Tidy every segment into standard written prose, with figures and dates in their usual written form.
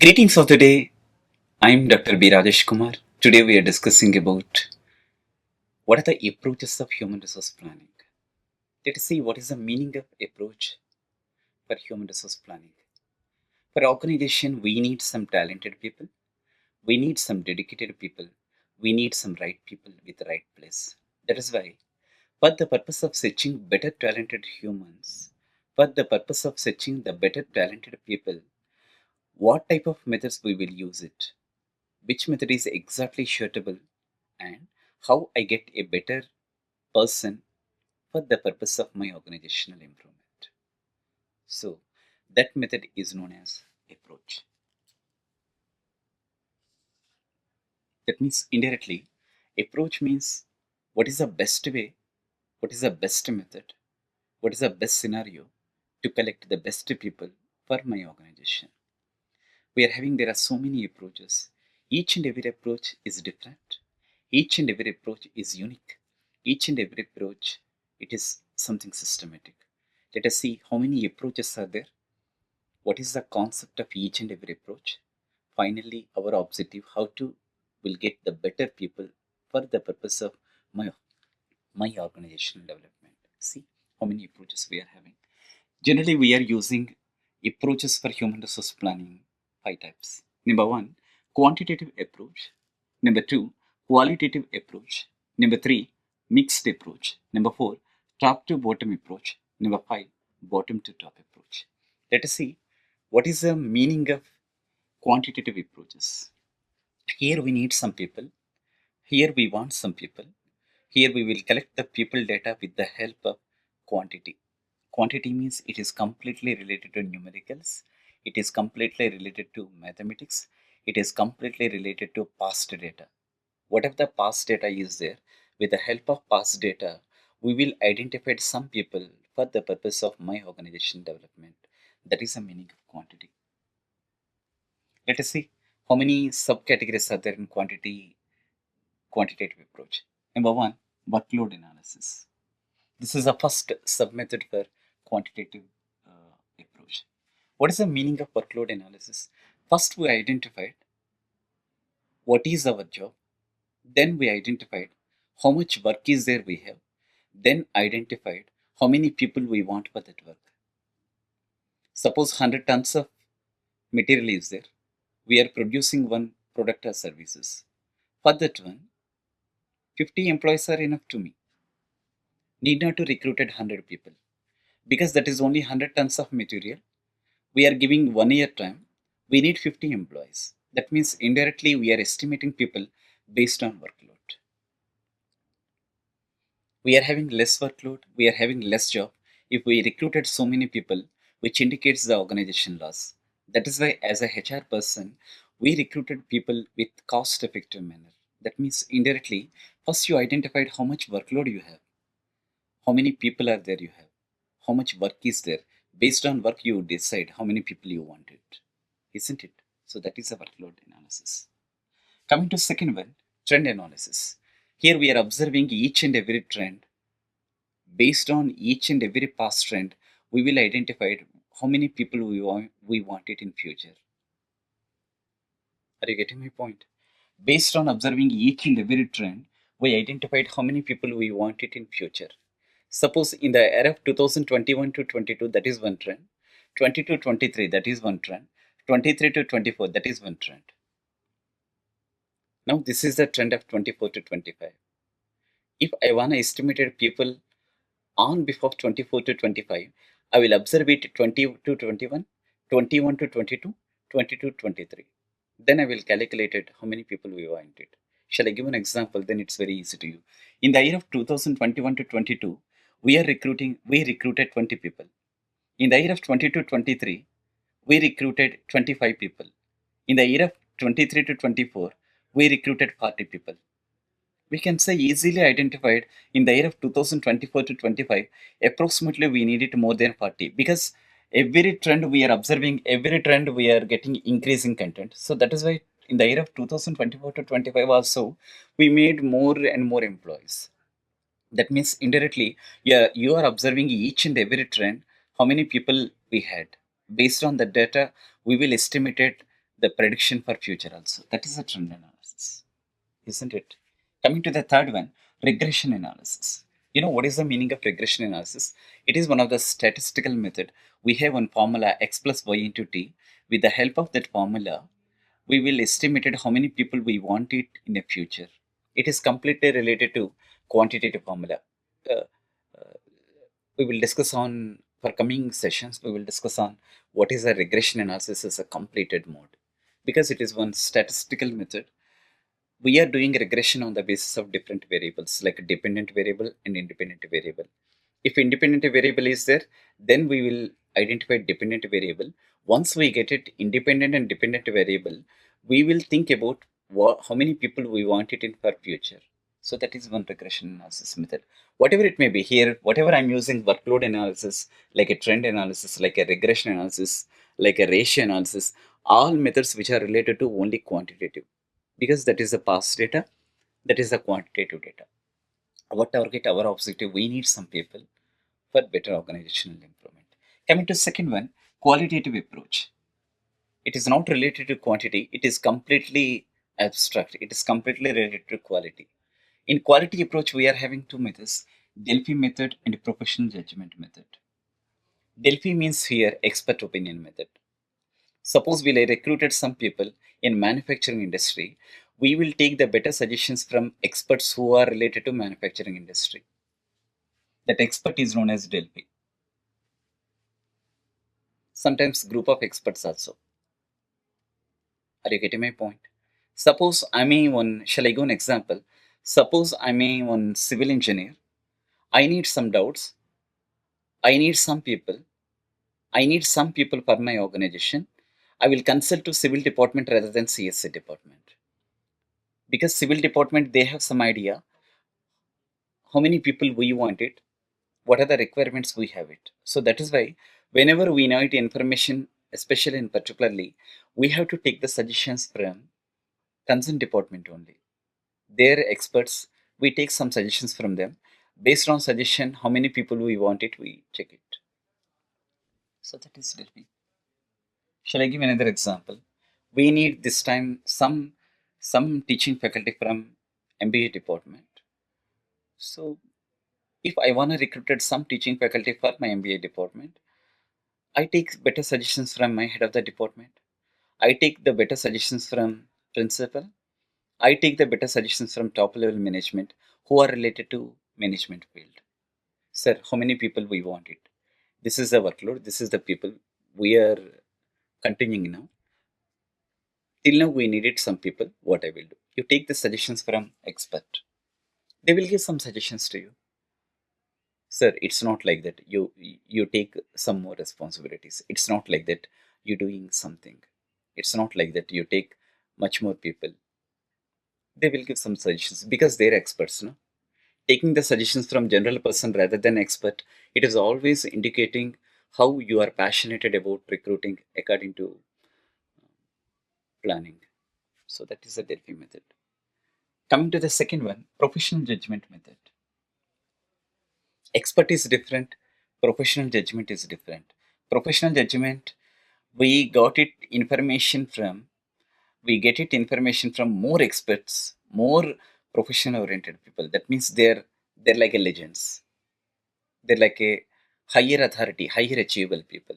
Greetings of the day. I'm Dr. B Rajesh Kumar. Today we are discussing about what are the approaches of human resource planning. Let us see what is the meaning of approach for human resource planning. For organization, we need some talented people. We need some dedicated people. We need some right people with the right place. That is why, for the purpose of searching better talented humans, for the purpose of searching the better talented people, what type of methods we will use it, which method is exactly suitable, and how I get a better person for the purpose of my organizational improvement. So, that method is known as approach. That means indirectly, approach means what is the best way, what is the best method, what is the best scenario to collect the best people for my organization. We are having, there are so many approaches. Each and every approach is different. Each and every approach is unique. Each and every approach, it is something systematic. Let us see how many approaches are there. What is the concept of each and every approach? Finally, our objective, how to will get the better people for the purpose of my, my organizational development. See how many approaches we are having. Generally, we are using approaches for human resource planning, 5 types. Number one, quantitative approach. Number two, qualitative approach. Number three, mixed approach. Number four, top to bottom approach. Number five, bottom to top approach. Let us see what is the meaning of quantitative approaches. Here we need some people. Here we want some people. Here we will collect the people data with the help of quantity. Quantity means it is completely related to numericals. It is completely related to mathematics. It is completely related to past data. Whatever the past data is there, with the help of past data, we will identify some people for the purpose of my organization development. That is the meaning of quantity. Let us see how many subcategories are there in quantitative approach. Number one, workload analysis. This is the first sub-method for quantitative approach. What is the meaning of workload analysis? First, we identified what is our job. Then we identified how much work is there we have. Then identified how many people we want for that work. Suppose 100 tons of material is there. We are producing one product or services. For that one, 50 employees are enough to me. Need not to recruit 100 people because that is only 100 tons of material. We are giving 1 year time. We need 50 employees. That means indirectly we are estimating people based on workload. We are having less workload. We are having less job if we recruited so many people, which indicates the organization loss. That is why as a HR person, we recruited people with cost effective manner. That means indirectly, first you identified how much workload you have, how many people are there you have, how much work is there. Based on work, you decide how many people you wanted, isn't it? So that is a workload analysis. Coming to second one, trend analysis. Here we are observing each and every trend. Based on each and every past trend, we will identify how many people we want it in future. Are you getting my point? Based on observing each and every trend, we identified how many people we want it in future. Suppose in the era of 2021 to 22, that is one trend. 22 to 23, that is one trend. 23 to 24, that is one trend. Now this is the trend of 24 to 25. If I want to estimate people on before 24 to 25, I will observe it 20 to 21, 21 to 22, 22 to 23. Then I will calculate it how many people we want it. Shall I give an example? Then it's very easy to you. In the year of 2021 to 22, we recruited 20 people. In the year of 22 to 23, we recruited 25 people. In the year of 23 to 24, we recruited 40 people. We can say easily identified in the year of 2024 to 25, approximately we needed more than 40 because every trend we are observing, every trend we are getting increasing content. So that is why in the year of 2024 to 25 also, we made more and more employees. That means indirectly, yeah, you are observing each and every trend, how many people we had. Based on the data, we will estimate it the prediction for future also. That is a trend analysis, isn't it? Coming to the third one, regression analysis. You know what is the meaning of regression analysis? It is one of the statistical method. We have one formula x plus y into t. With the help of that formula, we will estimate how many people we want it in the future. It is completely related to quantitative formula. Uh, we will discuss on for coming sessions. We will discuss on what is a regression analysis as a completed mode, because it is one statistical method. We are doing regression on the basis of different variables like dependent variable and independent variable. If independent variable is there, then we will identify dependent variable. Once we get it independent and dependent variable, we will think about how many people we want it in for future. So that is one regression analysis method. Whatever it may be here, whatever I'm using, workload analysis, like a trend analysis, like a regression analysis, like a ratio analysis, all methods which are related to only quantitative, because that is the past data, that is the quantitative data. Our target, our objective, we need some people for better organizational improvement. Coming to second one, qualitative approach. It is not related to quantity, it is completely abstract. It is completely related to quality. In quality approach, we are having two methods, Delphi method and professional judgment method. Delphi means here expert opinion method. Suppose we recruited some people in manufacturing industry, we will take the better suggestions from experts who are related to manufacturing industry. That expert is known as Delphi. Sometimes group of experts also. Are you getting my point? Suppose I'm a one, shall I go an example? Suppose I'm a one civil engineer. I need some doubts. I need some people. I need some people for my organization. I will consult to civil department rather than CSC department. Because civil department, they have some idea how many people we want it, what are the requirements we have it. So that is why whenever we need information, especially and particularly, we have to take the suggestions from concerned department only. They're experts. We take some suggestions from them. Based on suggestion, how many people we want it, we check it. So that is Delphi. Shall I give another example? We need this time some teaching faculty from MBA department. So if I want to recruit some teaching faculty for my MBA department, I take better suggestions from my head of the department. I take the better suggestions from principal. I take the better suggestions from top level management who are related to management field. Sir, how many people we want it? This is the workload. This is the people we are continuing now. Till now we needed some people. What I will do? You take the suggestions from expert. They will give some suggestions to you. Sir, it's not like that. You take some more responsibilities. It's not like that. You're doing something. It's not like that. You take much more people. They will give some suggestions because they're experts, no? Taking the suggestions from general person rather than expert, it is always indicating how you are passionate about recruiting according to planning. So that is the Delphi method. Coming to the second one, professional judgment method. Expert is different, professional judgment is different. Professional judgment, we got it information from, we get it information from more experts, more professional oriented people. That means they're like a legends. They're like a higher authority, higher achievable people.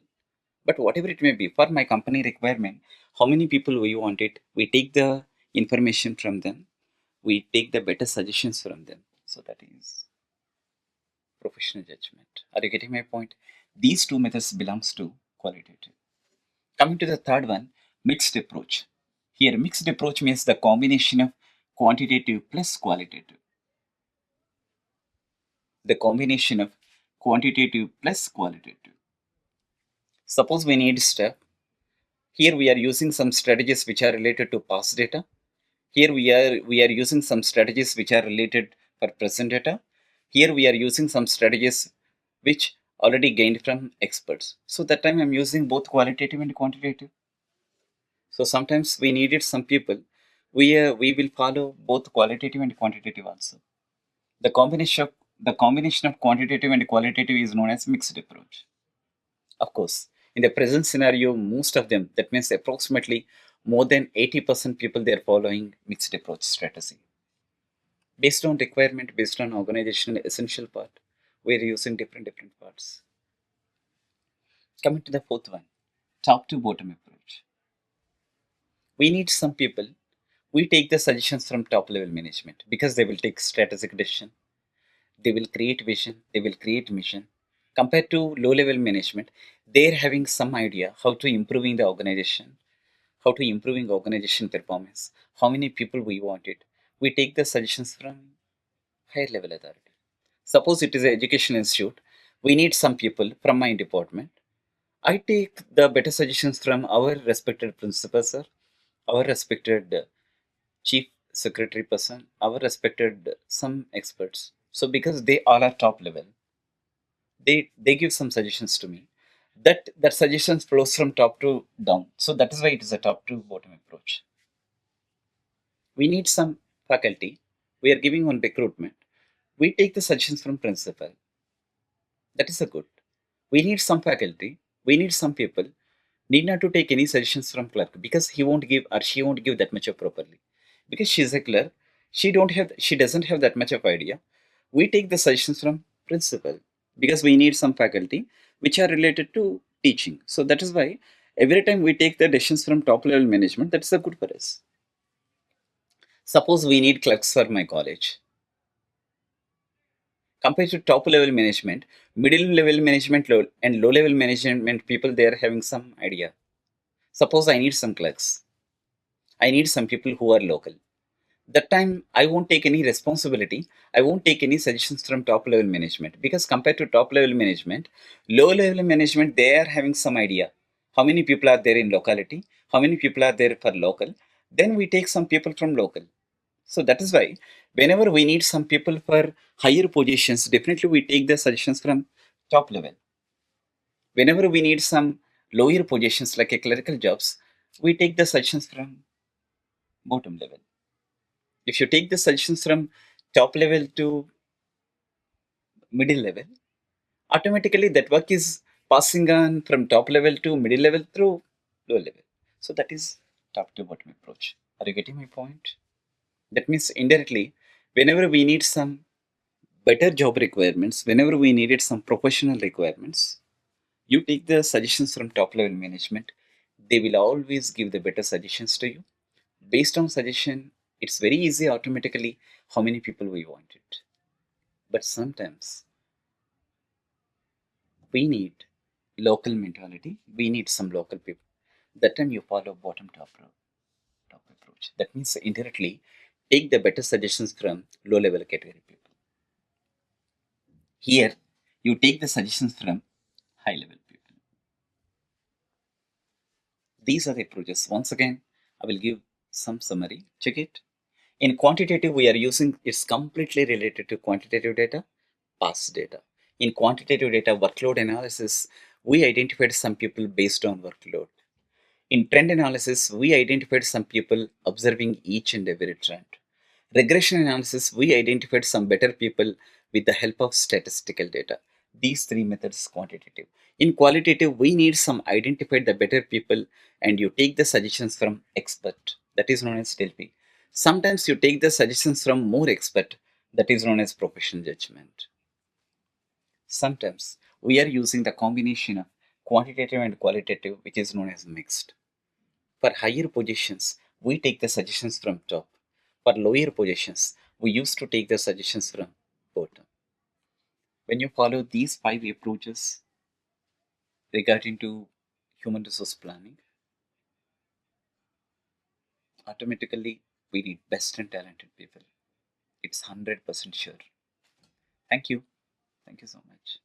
But whatever it may be, for my company requirement, how many people we want it, we take the information from them, we take the better suggestions from them. So that is professional judgment. Are you getting my point? These two methods belongs to qualitative. Coming to the third one, mixed approach. Here, mixed approach means the combination of quantitative plus qualitative. The combination of quantitative plus qualitative. Suppose we need step. Here we are using some strategies which are related to past data. Here we are using some strategies which are related for present data. Here we are using some strategies which already gained from experts. So that time I'm using both qualitative and quantitative. So sometimes we needed some people. We will follow both qualitative and quantitative also. The combination of quantitative and qualitative is known as mixed approach. Of course, in the present scenario, most of them, that means approximately More than 80% people they are following mixed approach strategy. Based on requirement, based on organizational essential part, we are using different parts. Coming to the fourth one, top to bottom approach. We need some people, we take the suggestions from top level management because they will take strategic decision, they will create vision, they will create mission. Compared to low level management, they're having some idea how to improving the organization, how to improving organization performance, how many people we wanted. We take the suggestions from higher level authority. Suppose it is an education institute, we need some people from my department. I take the better suggestions from our respected principal sir, our respected chief secretary person, our respected some experts. So because they all are top level, they give some suggestions to me. That suggestions flows from top to down. So that is why it is a top to bottom approach. We need some faculty. We are giving on recruitment. We take the suggestions from principal. That is a good. We need some faculty. We need some people. Need not to take any suggestions from clerk because he won't give or she won't give that much of properly. Because she is a clerk, she doesn't have that much of idea. We take the suggestions from principal because we need some faculty which are related to teaching. So that is why every time we take the decisions from top level management, that is a good for us. Suppose we need clerks for my college. Compared to top level management, middle level management and low level management people, they are having some idea. Suppose I need some clerks. I need some people who are local. That time I won't take any responsibility. I won't take any suggestions from top level management because compared to top level management, low level management, they are having some idea. How many people are there in locality? How many people are there for local? Then we take some people from local. So that is why whenever we need some people for higher positions, definitely we take the suggestions from top level. Whenever we need some lower positions like a clerical jobs, we take the suggestions from bottom level. If you take the suggestions from top level to middle level, automatically that work is passing on from top level to middle level through low level. So that is top to bottom approach. Are you getting my point? That means indirectly, whenever we need some better job requirements, whenever we needed some professional requirements, you take the suggestions from top level management. They will always give the better suggestions to you. Based on suggestion, it's very easy automatically how many people we wanted. But sometimes we need local mentality. We need some local people. That time you follow bottom top approach. That means indirectly take the better suggestions from low level category people. Here you take the suggestions from high level people. These are the approaches. Once again, I will give some summary. Check it. In quantitative, we are using it's completely related to quantitative data, past data. In quantitative data workload analysis, we identified some people based on workload. In trend analysis, we identified some people observing each and every trend. Regression analysis, we identified some better people with the help of statistical data. These three methods quantitative. In qualitative, we need some identified the better people and you take the suggestions from expert. That is known as DELP. Sometimes you take the suggestions from more expert. That is known as professional judgment. Sometimes we are using the combination of quantitative and qualitative, which is known as mixed. For higher positions, we take the suggestions from top. For lower positions, we used to take the suggestions from bottom. When you follow these 5 approaches regarding to human resource planning, automatically we need best and talented people. It's 100% sure. Thank you. Thank you so much.